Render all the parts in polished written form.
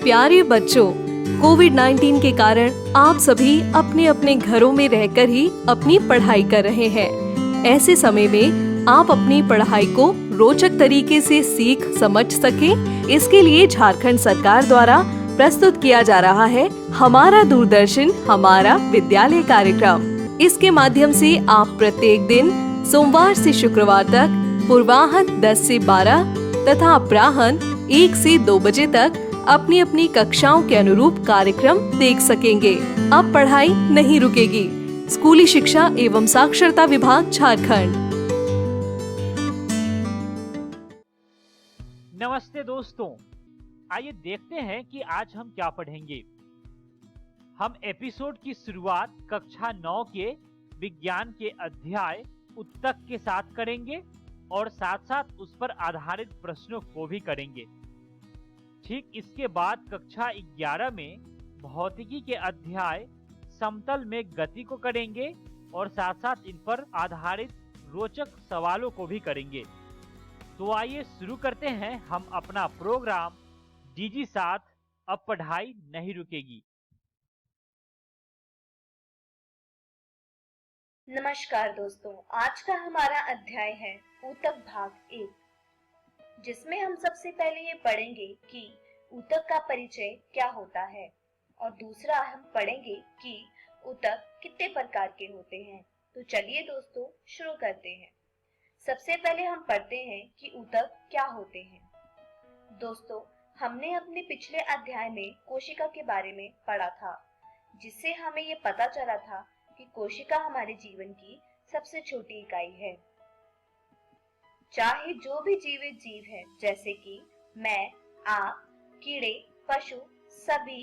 प्यारे बच्चों, कोविड-19 के कारण आप सभी अपने अपने घरों में रहकर ही अपनी पढ़ाई कर रहे हैं। ऐसे समय में आप अपनी पढ़ाई को रोचक तरीके से सीख समझ सकें, इसके लिए झारखंड सरकार द्वारा प्रस्तुत किया जा रहा है हमारा दूरदर्शन हमारा विद्यालय कार्यक्रम। इसके माध्यम से आप प्रत्येक दिन सोमवार से शुक्रवार तक पूर्वाह्न 10 से 12 तथा अपराह्न 1 से 2 बजे तक अपनी अपनी कक्षाओं के अनुरूप कार्यक्रम देख सकेंगे। अब पढ़ाई नहीं रुकेगी। स्कूली शिक्षा एवं साक्षरता विभाग झारखंड। नमस्ते दोस्तों, आइए देखते हैं कि आज हम क्या पढ़ेंगे। हम एपिसोड की शुरुआत कक्षा 9 के विज्ञान के अध्याय उत्तक के साथ करेंगे और साथ साथ उस पर आधारित प्रश्नों को भी करेंगे। ठीक इसके बाद कक्षा 11 में भौतिकी के अध्याय समतल में गति को करेंगे और साथ साथ इन पर आधारित रोचक सवालों को भी करेंगे। तो आइए शुरू करते हैं हम अपना प्रोग्राम डीजी साथ। अब पढ़ाई नहीं रुकेगी। नमस्कार दोस्तों, आज का हमारा अध्याय है ऊतक भाग 1, जिसमें हम सबसे पहले ये पढ़ेंगे कि ऊतक का परिचय क्या होता है और दूसरा हम पढ़ेंगे कि ऊतक कितने प्रकार के होते हैं। तो चलिए दोस्तों शुरू करते हैं। सबसे पहले हम पढ़ते हैं कि ऊतक क्या होते हैं। दोस्तों, हमने अपने पिछले अध्याय में कोशिका के बारे में पढ़ा था, जिससे हमें ये पता चला था कि कोशिका हमारे जीवन की सबसे छोटी इकाई है। चाहे जो भी जीवित जीव है, जैसे कि मैं, आप, कीड़े, पशु, सभी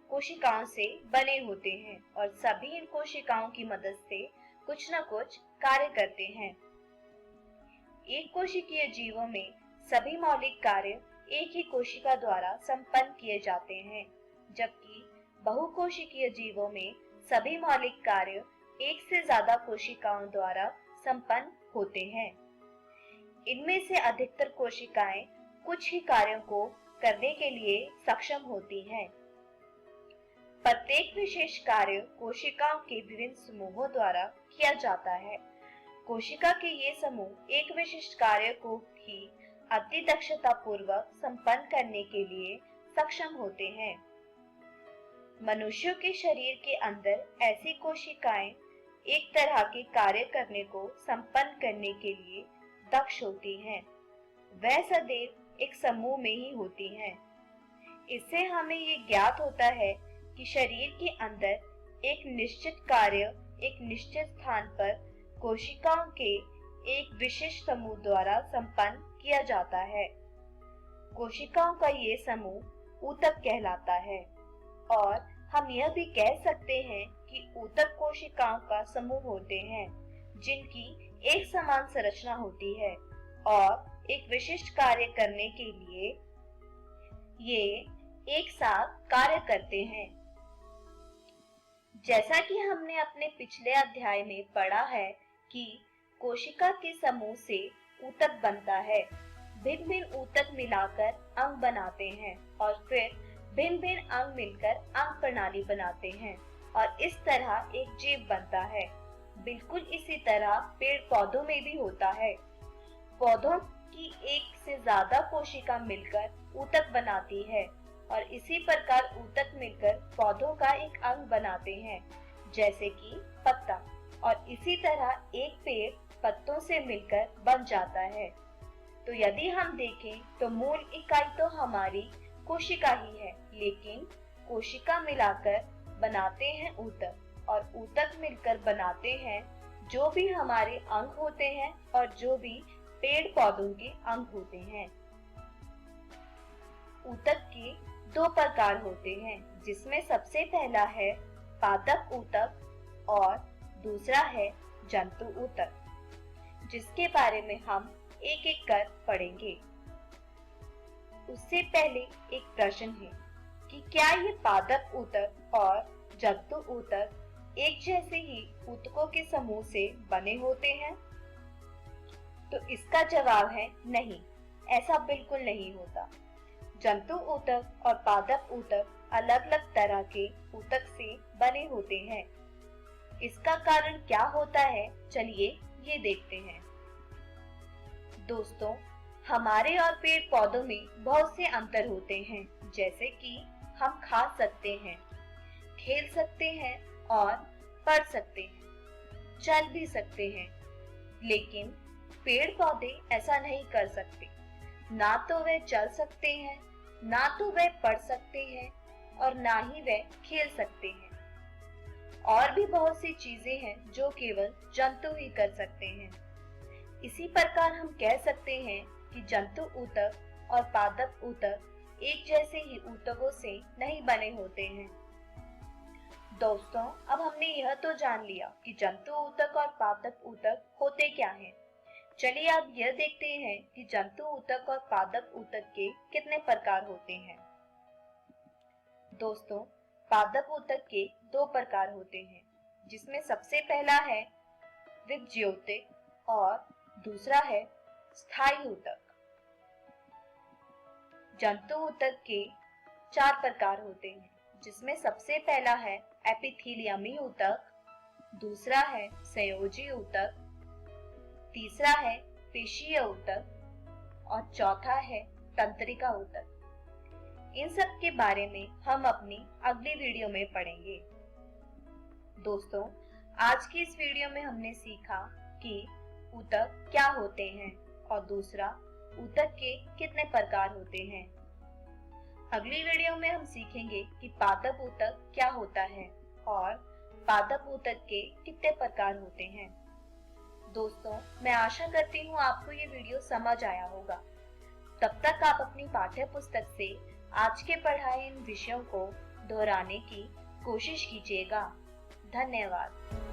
कोशिकाओं से बने होते हैं और सभी इन कोशिकाओं की मदद से कुछ न कुछ कार्य करते हैं। एक कोशिकीय जीवों में सभी मौलिक कार्य एक ही कोशिका द्वारा संपन्न किए जाते हैं, जबकि बहुकोशिकीय जीवों में सभी मौलिक कार्य एक से ज्यादा कोशिकाओं द्वारा संपन्न होते हैं। इनमें से अधिकतर कोशिकाएं कुछ ही कार्यों को करने के लिए सक्षम होती हैं। प्रत्येक विशेष कार्य कोशिकाओं के विभिन्न समूहों द्वारा किया जाता है। कोशिका के ये समूह एक विशिष्ट कार्य को ही अति दक्षता पूर्वक संपन्न करने के लिए सक्षम होते हैं। मनुष्यों के शरीर के अंदर ऐसी कोशिकाएं एक तरह के कार्य करने को संपन्न करने के लिए दक्ष होती हैं। वह सदैव एक समूह में ही होती हैं। इससे हमें ये ज्ञात होता है कि शरीर के अंदर एक निश्चित कार्य एक निश्चित स्थान पर कोशिकाओं के एक विशिष्ट समूह द्वारा संपन्न किया जाता है। कोशिकाओं का ये समूह ऊतक कहलाता है और हम यह भी कह सकते हैं कि ऊतक कोशिकाओं का समूह होते हैं जिनकी एक समान संरचना होती है और एक विशिष्ट कार्य करने के लिए ये एक साथ कार्य करते हैं। जैसा कि हमने अपने पिछले अध्याय में पढ़ा है कि कोशिका के समूह से ऊतक बनता है। भिन्न भिन्न ऊतक मिलाकर अंग बनाते हैं और फिर भिन्न भिन्न अंग मिलकर अंग प्रणाली बनाते हैं और इस तरह एक जीव बनता है। बिल्कुल इसी तरह पेड़ पौधों में भी होता है। पौधों की एक से ज्यादा कोशिका मिलकर ऊतक बनाती है और इसी प्रकार ऊतक मिलकर पौधों का एक अंग बनाते हैं, जैसे कि पत्ता, और इसी तरह एक पेड़ पत्तों से मिलकर बन जाता है। तो यदि हम देखें तो मूल इकाई तो हमारी कोशिका ही है, लेकिन कोशिका मिलाकर बनाते हैं ऊतक और ऊतक मिलकर बनाते हैं जो भी हमारे अंग होते हैं और जो भी पेड़ पौधों के अंग होते हैं। ऊतक के 2 प्रकार होते हैं, जिसमें सबसे पहला है पादप ऊतक और दूसरा है जंतु ऊतक, जिसके बारे में हम एक एक कर पढ़ेंगे। उससे पहले एक प्रश्न है कि क्या ये पादप ऊतक और जंतु ऊतक एक जैसे ही ऊतकों के समूह से बने होते हैं? तो इसका जवाब है नहीं, ऐसा बिल्कुल नहीं होता। जंतु ऊतक और पादप ऊतक अलग अलग तरह के ऊतक से बने होते हैं। इसका कारण क्या होता है, चलिए ये देखते हैं। दोस्तों, हमारे और पेड़ पौधों में बहुत से अंतर होते हैं, जैसे कि हम खा सकते हैं, खेल सकते हैं और पढ़ सकते हैं, चल भी सकते हैं, लेकिन पेड़ पौधे ऐसा नहीं कर सकते। ना तो वे चल सकते हैं, ना तो वे पढ़ सकते हैं और ना ही वे खेल सकते हैं। और भी बहुत सी चीजें हैं जो केवल जंतु ही कर सकते हैं। इसी प्रकार हम कह सकते हैं कि जंतु ऊतक और पादप ऊतक एक जैसे ही ऊतकों से नहीं बने होते हैं। दोस्तों, अब हमने यह तो जान लिया कि जंतु ऊतक और पादप ऊतक होते क्या हैं। चलिए अब यह देखते हैं कि जंतु ऊतक और पादप ऊतक के कितने प्रकार होते हैं। दोस्तों, पादप ऊतक के दो प्रकार होते हैं, जिसमें सबसे पहला है विभज्योतिक और दूसरा है स्थायी ऊतक। जंतु ऊतक के चार प्रकार होते हैं, जिसमें सबसे पहला है एपिथेलियमी ऊतक, दूसरा है संयोजी ऊतक, तीसरा है पेशीय ऊतक और चौथा है तंत्रिका ऊतक। इन सब के बारे में हम अपनी अगली वीडियो में पढ़ेंगे। दोस्तों, आज की इस वीडियो में हमने सीखा कि ऊतक क्या होते हैं और दूसरा ऊतक के कितने प्रकार होते हैं। अगली वीडियो में हम सीखेंगे कि पादप ऊतक क्या होता है और पादप ऊतक के कितने प्रकार होते हैं। दोस्तों, मैं आशा करती हूँ आपको ये वीडियो समझ आया होगा। तब तक आप अपनी पाठ्य पुस्तक से आज के पढ़ाए इन विषयों को दोहराने की कोशिश कीजिएगा। धन्यवाद।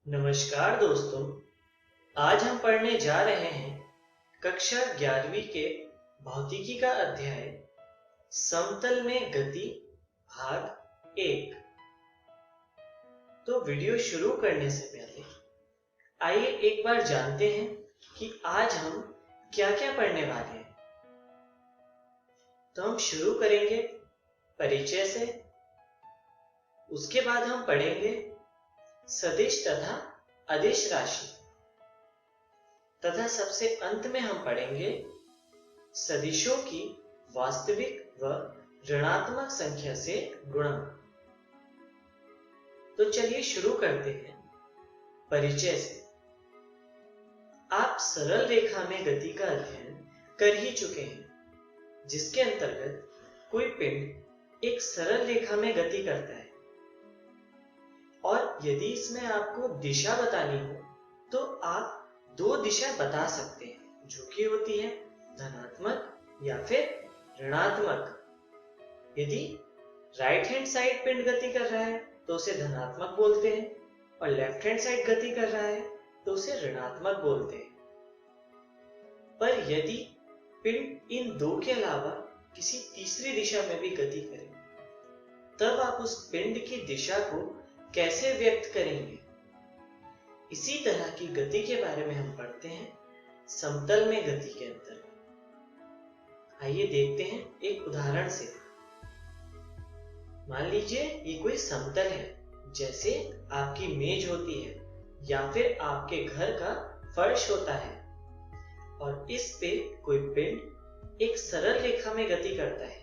नमस्कार दोस्तों, आज हम पढ़ने जा रहे हैं कक्षा 11वीं के भौतिकी का अध्याय समतल में गति भाग 1। तो वीडियो शुरू करने से पहले आइए एक बार जानते हैं कि आज हम क्या क्या पढ़ने वाले हैं। तो हम शुरू करेंगे परिचय से, उसके बाद हम पढ़ेंगे सदिश तथा अदिश राशि, तथा सबसे अंत में हम पढ़ेंगे सदिशों की वास्तविक व ऋणात्मक संख्या से गुणा। तो चलिए शुरू करते हैं परिचय से। आप सरल रेखा में गति का अध्ययन कर ही चुके हैं, जिसके अंतर्गत कोई पिंड एक सरल रेखा में गति करता है और यदि इसमें आपको दिशा बतानी हो तो आप दो दिशा बता सकते हैं, जो कि होती है धनात्मक या फिर ऋणात्मक। यदि राइट हैंड साइड पिंड गति कर रहा है तो उसे धनात्मक बोलते हैं और लेफ्ट हैंड साइड गति कर रहा है तो उसे ऋणात्मक बोलते हैं। पर यदि पिंड इन दो के अलावा किसी तीसरी दिशा में भी गति करे, तब आप उस पिंड की दिशा को कैसे व्यक्त करेंगे? इसी तरह की गति के बारे में हम पढ़ते हैं समतल में गति के अंतर्गत। आइए देखते हैं एक उदाहरण से। मान लीजिए ये कोई समतल है, जैसे आपकी मेज होती है या फिर आपके घर का फर्श होता है, और इस पे कोई पिंड एक सरल रेखा में गति करता है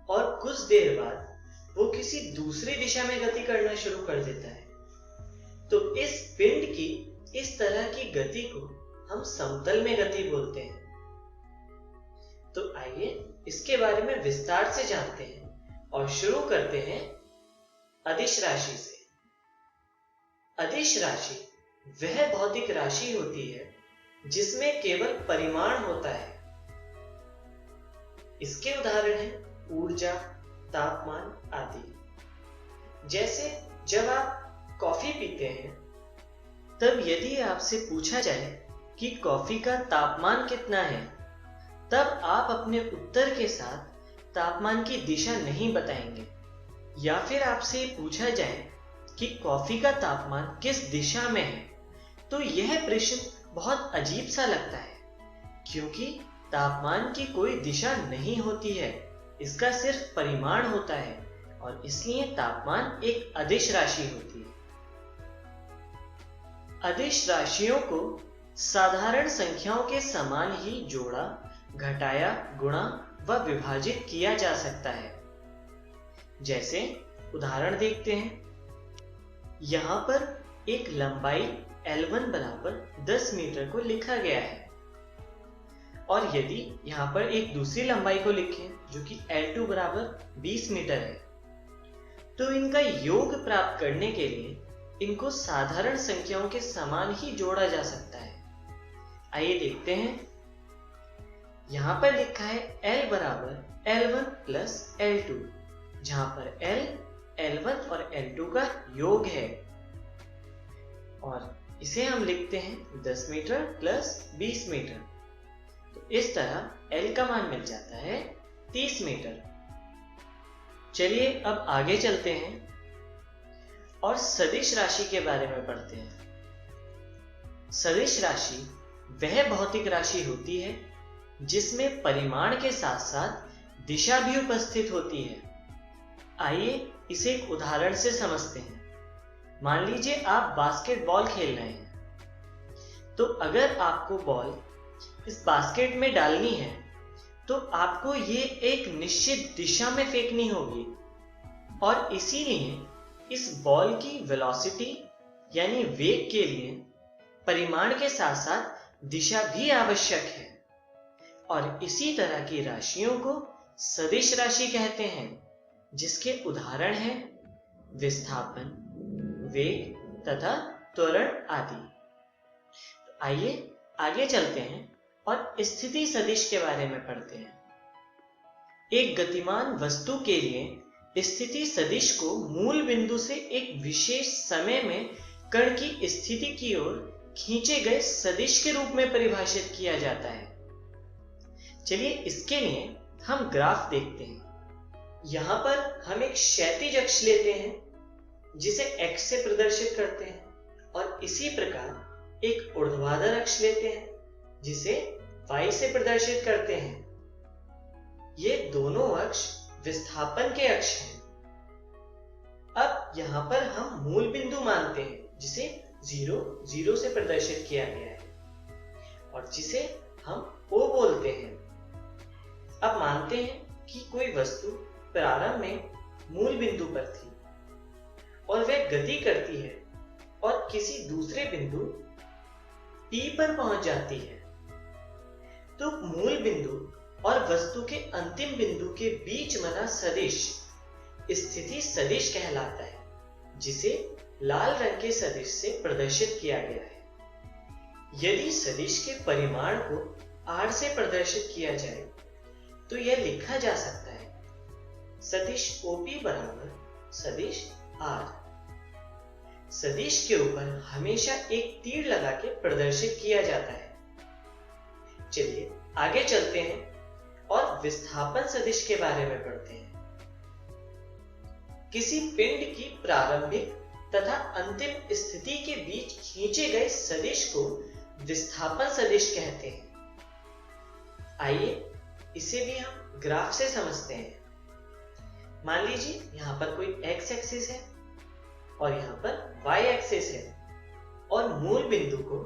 और कुछ देर बाद वो किसी दूसरी दिशा में गति करना शुरू कर देता है। तो इस पिंड की इस तरह की गति को हम समतल में गति बोलते हैं। तो आइए इसके बारे में विस्तार से जानते हैं और शुरू करते हैं अदिश राशि से। अदिश राशि वह भौतिक राशि होती है जिसमें केवल परिमाण होता है। इसके उदाहरण हैं ऊर्जा, तापमान आदि। जैसे जब आप कॉफी पीते हैं, तब यदि आपसे पूछा जाए कि कॉफी का तापमान कितना है, तब आप अपने उत्तर के साथ तापमान की दिशा नहीं बताएंगे। या फिर आपसे पूछा जाए कि कॉफी का तापमान किस दिशा में है, तो यह प्रश्न बहुत अजीब सा लगता है, क्योंकि तापमान की कोई दिशा नहीं होती है, इसका सिर्फ परिमाण होता है और इसलिए तापमान एक अदिश राशि होती है। अदिश राशियों को साधारण संख्याओं के समान ही जोड़ा, घटाया, गुणा व विभाजित किया जा सकता है। जैसे उदाहरण देखते हैं। यहां पर एक लंबाई L1 बराबर 10 मीटर को लिखा गया है, और यदि यहां पर एक दूसरी लंबाई को लिखें जो कि L2 बराबर 20 मीटर है, तो इनका योग प्राप्त करने के लिए इनको साधारण संख्याओं के समान ही जोड़ा जा सकता है। आइए देखते हैं। यहां पर लिखा है L बराबर L1 प्लस L2, जहां पर L L1 और L2 का योग है, और इसे हम लिखते हैं 10 मीटर प्लस 20 मीटर। तो इस तरह L का मान मिल जाता है 30 मीटर। चलिए अब आगे चलते हैं और सदिश राशि के बारे में पढ़ते हैं। सदिश राशि वह भौतिक राशि होती है जिसमें परिमाण के साथ साथ दिशा भी उपस्थित होती है। आइए इसे एक उदाहरण से समझते हैं। मान लीजिए आप बास्केटबॉल खेल रहे हैं, तो अगर आपको बॉल इस बास्केट में डालनी है तो आपको ये एक निश्चित दिशा में फेंकनी होगी, और इसीलिए इस बॉल की वेलोसिटी यानी वेग के लिए परिमाण के साथ साथ दिशा भी आवश्यक है। और इसी तरह की राशियों को सदिश राशि कहते हैं, जिसके उदाहरण हैं विस्थापन, वेग तथा त्वरण आदि। तो आइए आगे चलते हैं और स्थिति सदिश के बारे में पढ़ते हैं। एक गतिमान वस्तु के लिए स्थिति सदिश को मूल बिंदु से एक विशेष समय में कण की स्थिति की ओर खींचे गए सदिश के रूप में परिभाषित किया जाता है। चलिए इसके लिए हम ग्राफ देखते हैं। यहाँ पर हम एक क्षैतिज अक्ष लेते हैं जिसे x से प्रदर्शित करते हैं, और इसी प्रकार एक ऊर्ध्वाधर अक्ष लेते हैं जिसे y से प्रदर्शित करते हैं। ये दोनों अक्ष विस्थापन के अक्ष हैं। अब यहाँ पर हम मूल बिंदु मानते हैं जिसे 0, 0 से प्रदर्शित किया गया है और जिसे हम O बोलते हैं। अब मानते हैं कि कोई वस्तु प्रारंभ में मूल बिंदु पर थी और वह गति करती है और किसी दूसरे बिंदु P पर पहुंच जाती है, तो मूल बिंदु और वस्तु के अंतिम बिंदु के बीच बना सदिश स्थिति सदिश कहलाता है, जिसे लाल रंग के सदिश से प्रदर्शित किया गया है। यदि सदिश के परिमाण को r से प्रदर्शित किया जाए तो यह लिखा जा सकता है सदिश OP बराबर सदिश r। सदिश के ऊपर हमेशा एक तीर लगा के प्रदर्शित किया जाता है। चलिए आगे चलते हैं और विस्थापन सदिश के बारे में पढ़ते हैं। किसी पिंड की प्रारंभिक तथा अंतिम स्थिति के बीच खींचे गए सदिश को विस्थापन सदिश कहते हैं। आइए इसे भी हम ग्राफ से समझते हैं। मान लीजिए यहाँ पर कोई x एक्सिस है और यहाँ पर y एक्सिस है और मूल बिंदु को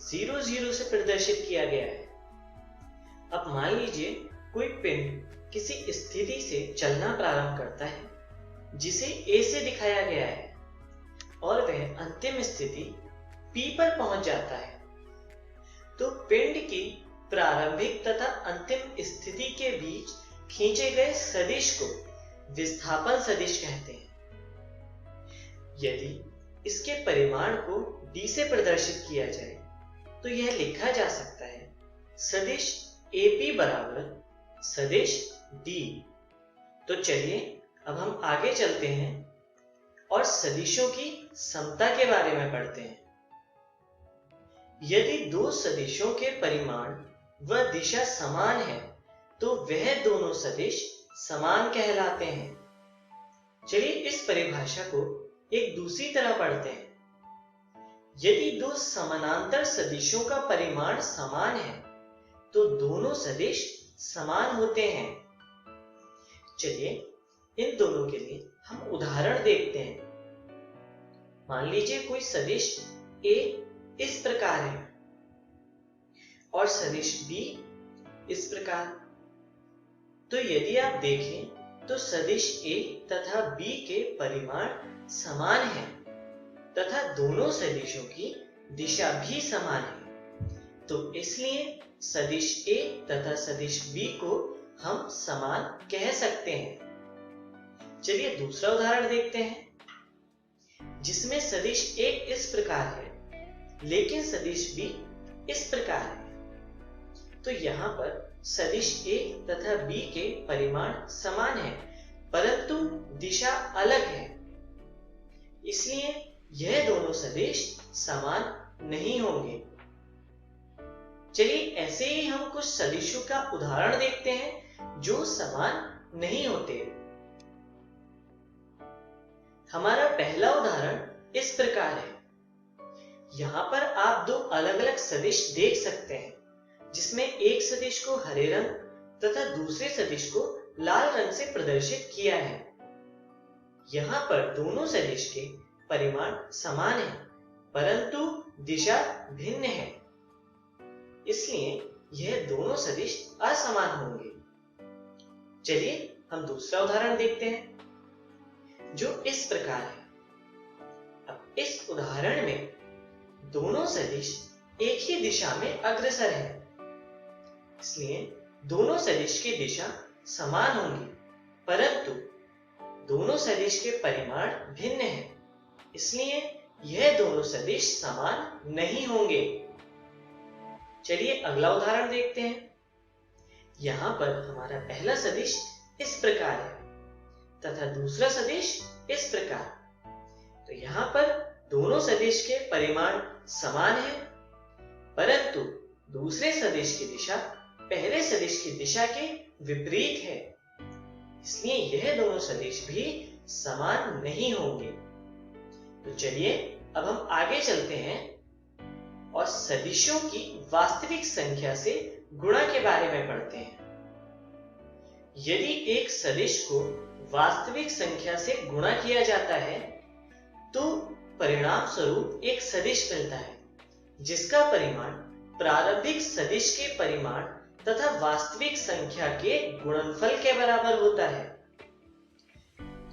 0, 0 से प्रदर्शित किया गया है। अब मान लीजिए कोई पिंड किसी स्थिति से चलना प्रारंभ करता है जिसे A से दिखाया गया है और वह अंतिम स्थिति P पर पहुंच जाता है, तो पिंड की प्रारंभिक तथा अंतिम स्थिति के बीच खींचे गए सदिश को विस्थापन सदिश कहते हैं। यदि इसके परिमाण को D से प्रदर्शित किया जाए तो यह लिखा जा सकता है सदिश AP बराबर सदिश D। तो चलिए अब हम आगे चलते हैं और सदिशों की समता के बारे में पढ़ते हैं। यदि दो सदिशों के परिमाण व दिशा समान है तो वह दोनों सदिश समान कहलाते हैं। चलिए इस परिभाषा को एक दूसरी तरह पढ़ते हैं। यदि दो समानांतर सदिशों का परिमाण समान है तो दोनों सदिश समान होते हैं। चलिए इन दोनों के लिए हम उदाहरण देखते हैं। मान लीजिए कोई सदिश A इस प्रकार है और सदिश B इस प्रकार। तो यदि आप देखें तो सदिश A तथा B के परिमाण समान हैं तथा दोनों सदिशों की दिशा भी समान है, तो इसलिए सदिश A तथा सदिश B को हम समान कह सकते हैं। चलिए दूसरा उदाहरण देखते हैं जिसमें सदिश A इस प्रकार है लेकिन सदिश B इस प्रकार है। तो यहाँ पर सदिश A तथा B के परिमाण समान है परंतु दिशा अलग है, इसलिए यह दोनों सदिश समान नहीं होंगे। चलिए ऐसे ही हम कुछ सदिशों का उदाहरण देखते हैं जो समान नहीं होते। हमारा पहला उदाहरण इस प्रकार है। यहाँ पर आप दो अलग अलग सदिश देख सकते हैं जिसमें एक सदिश को हरे रंग तथा दूसरे सदिश को लाल रंग से प्रदर्शित किया है। यहाँ पर दोनों सदिश के परिमाण समान है परंतु दिशा भिन्न है, इसलिए यह दोनों सदिश असमान होंगे। चलिए हम दूसरा उदाहरण देखते हैं जो इस प्रकार है। अब इस उदाहरण में दोनों सदिश एक ही दिशा में अग्रसर है, इसलिए दोनों सदिश की दिशा समान होंगी परंतु दोनों सदिश के परिमाण भिन्न हैं, इसलिए यह दोनों सदिश समान नहीं होंगे। चलिए अगला उदाहरण देखते हैं। यहाँ पर हमारा पहला सदिश इस प्रकार है तथा दूसरा सदिश इस प्रकार। तो यहाँ पर दोनों सदिश के परिमाण समान है परंतु दूसरे सदिश की दिशा पहले सदिश की दिशा के विपरीत है, इसलिए यह दोनों सदिश भी समान नहीं होंगे। तो चलिए अब हम आगे चलते हैं और सदिशों की वास्तविक संख्या से गुणा के बारे में पढ़ते हैं। यदि एक सदिश को वास्तविक संख्या से गुणा किया जाता है तो परिणाम स्वरूप एक सदिश मिलता है जिसका परिमाण प्रारंभिक सदिश के परिमाण तथा वास्तविक संख्या के गुणनफल के बराबर होता है।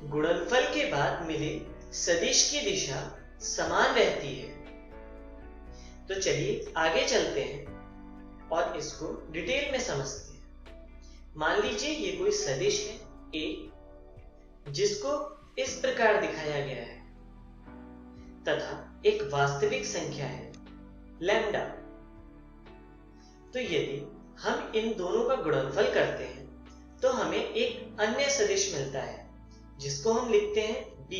गुणनफल के बाद मिले सदिश की दिशा समान रहती है। तो चलिए आगे चलते हैं और इसको डिटेल में समझते हैं। मान लीजिए ये कोई सदिश है a, जिसको इस प्रकार दिखाया गया है तथा एक वास्तविक संख्या है लैम्डा। तो यदि हम इन दोनों का गुणनफल करते हैं तो हमें एक अन्य सदिश मिलता है जिसको हम लिखते हैं b,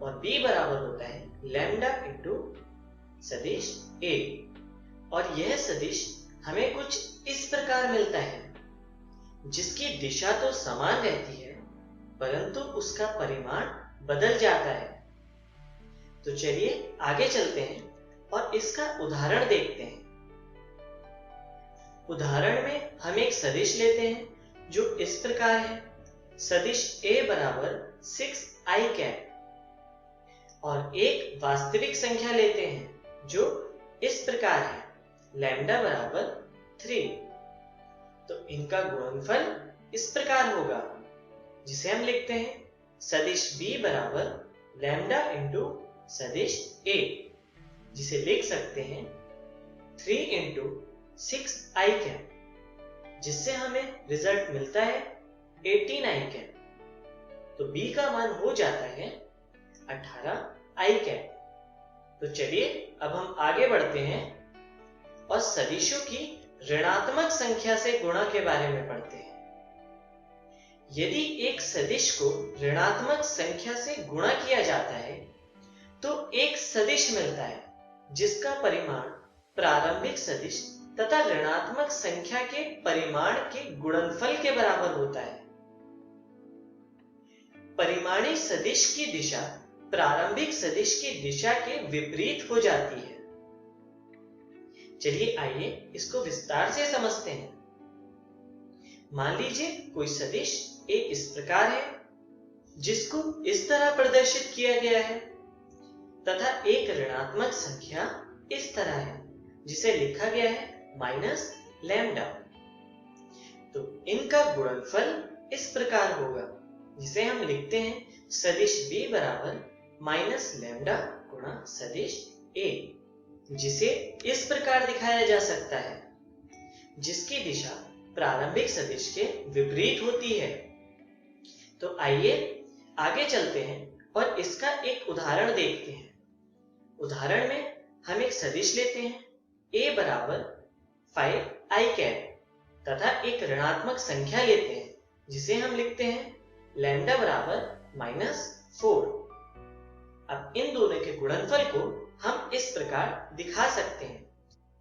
और b बराबर होता है लैम्डा इंटू सदिश a। और यह सदिश हमें कुछ इस प्रकार मिलता है जिसकी दिशा तो समान रहती है परंतु उसका परिमाण बदल जाता है। तो चलिए आगे चलते हैं और इसका उदाहरण देखते हैं। उदाहरण में हम एक सदिश लेते हैं जो इस प्रकार है सदिश a बराबर 6i कैप, और एक वास्तविक संख्या लेते हैं जो इस प्रकार है लैम्डा बराबर 3। तो इनका गुणनफल इस प्रकार होगा जिसे हम लिखते हैं सदिश b बराबर लैम्डा इंटू सदिश a, जिसे लिख सकते हैं 3 इंटू 6i कैप, जिससे हमें रिजल्ट मिलता है 18i कैप। तो b का मान हो जाता है 18i कैप। तो चलिए अब हम आगे बढ़ते हैं और सदिशों की ऋणात्मक संख्या से गुणा के बारे में पढ़ते हैं। यदि एक सदिश को ऋणात्मक संख्या से गुणा किया जाता है तो एक सदिश मिलता है जिसका परिमाण प्रारंभिक सदिश तथा ऋणात्मक संख्या के परिमाण के गुणनफल के बराबर होता है। परिमाणी सदिश की दिशा प्रारंभिक सदिश की दिशा के विपरीत हो जाती है। चलिए आइए इसको विस्तार से समझते हैं। मान लीजिए कोई सदिश a इस प्रकार है जिसको इस तरह प्रदर्शित किया गया है तथा एक ऋणात्मक संख्या इस तरह है जिसे लिखा गया है माइनस लैम्डा। तो इनका गुणनफल इस प्रकार होगा जिसे हम लिखते हैं सदिश b बराबर माइनस लैम्डा गुणा सदिश a, जिसे इस प्रकार दिखाया जा सकता है जिसकी दिशा प्रारंभिक सदिश के विपरीत होती है। तो आइए आगे चलते हैं और इसका एक उदाहरण देखते हैं। उदाहरण में हम एक सदिश लेते हैं a बराबर 5i कैप तथा एक ऋणात्मक संख्या लेते हैं जिसे हम लिखते हैं लैम्डा बराबर -4। अब इन दोनों के गुणनफल को हम इस प्रकार दिखा सकते हैं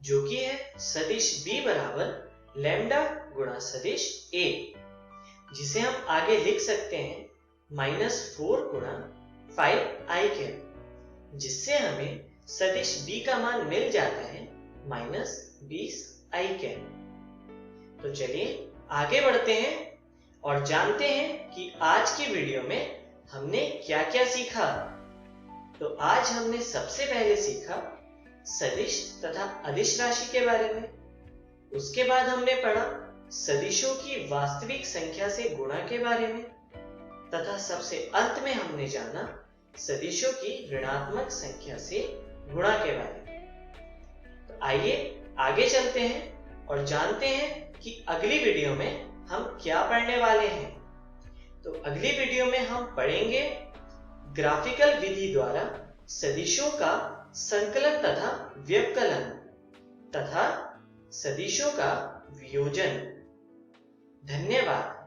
जो कि है सदिश b बराबर लैम्डा गुणा सदिश a, जिसे हम आगे लिख सकते हैं -4 गुणा 5i कैप, जिससे हमें सदिश b का मान मिल जाता है -20i कैप। तो चलिए आगे बढ़ते हैं और जानते हैं कि आज की वीडियो में हमने क्या क्या सीखा। तो आज हमने सबसे पहले सीखा सदिश तथा अदिश राशि के बारे में। उसके बाद हमने पढ़ा सदिशों की वास्तविक संख्या से गुणा के बारे में तथा सबसे अंत में हमने जाना सदिशों की ऋणात्मक संख्या से गुणा के बारे में। तो आइए आगे चलते हैं और जानते हैं कि अगली वीडियो में हम क्या पढ़ने वाले हैं। तो अगली वीडियो में हम पढ़ेंगे ग्राफिकल विधि द्वारा सदिशों का संकलन तथा व्यवकलन तथा सदिशों का वियोजन। धन्यवाद।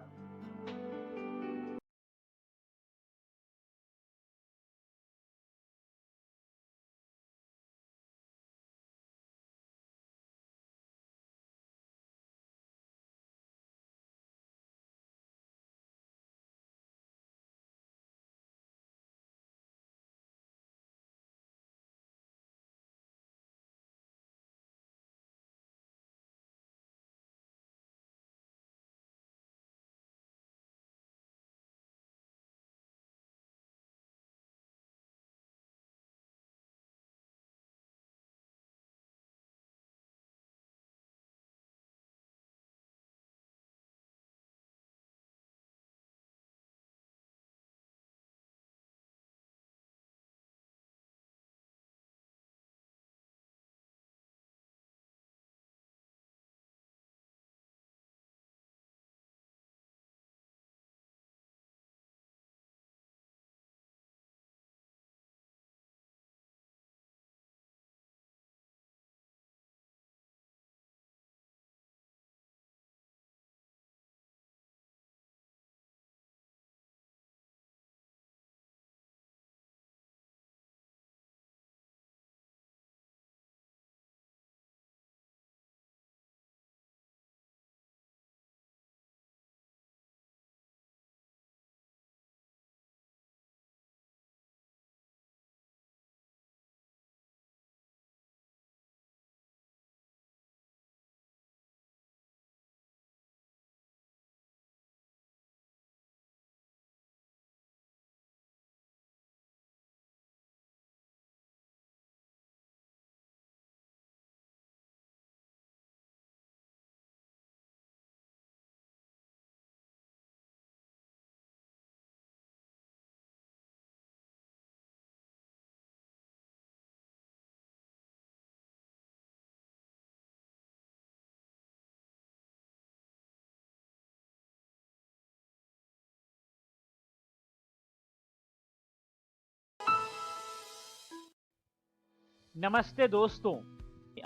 नमस्ते दोस्तों,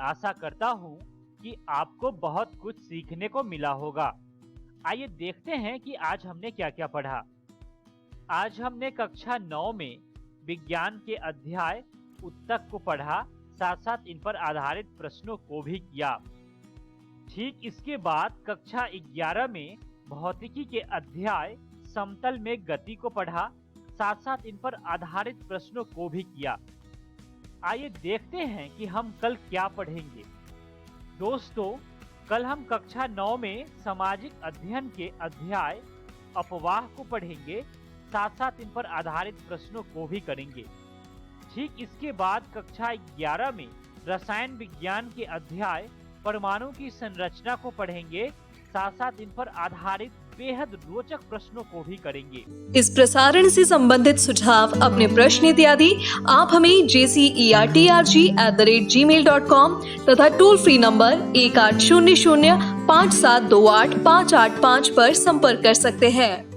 आशा करता हूँ कि आपको बहुत कुछ सीखने को मिला होगा। आइए देखते हैं कि आज हमने क्या क्या पढ़ा। आज हमने कक्षा 9 में विज्ञान के अध्याय उत्तक को पढ़ा, साथ साथ इन पर आधारित प्रश्नों को भी किया। ठीक इसके बाद कक्षा 11 में भौतिकी के अध्याय समतल में गति को पढ़ा, साथ साथ इन पर आधारित प्रश्नों को भी किया। आइए देखते हैं कि हम कल क्या पढ़ेंगे। दोस्तों, कल हम कक्षा 9 में सामाजिक अध्ययन के अध्याय अपवाह को पढ़ेंगे, साथ साथ इन पर आधारित प्रश्नों को भी करेंगे। ठीक इसके बाद कक्षा 11 में रसायन विज्ञान के अध्याय परमाणु की संरचना को पढ़ेंगे, साथ साथ इन पर आधारित बेहद रोचक प्रश्नों को भी करेंगे। इस प्रसारण से संबंधित सुझाव, अपने प्रश्न इत्यादि आप हमें jcertrg@gmail.com तथा टोल फ्री नंबर 1800 5728 585 पर संपर्क कर सकते हैं।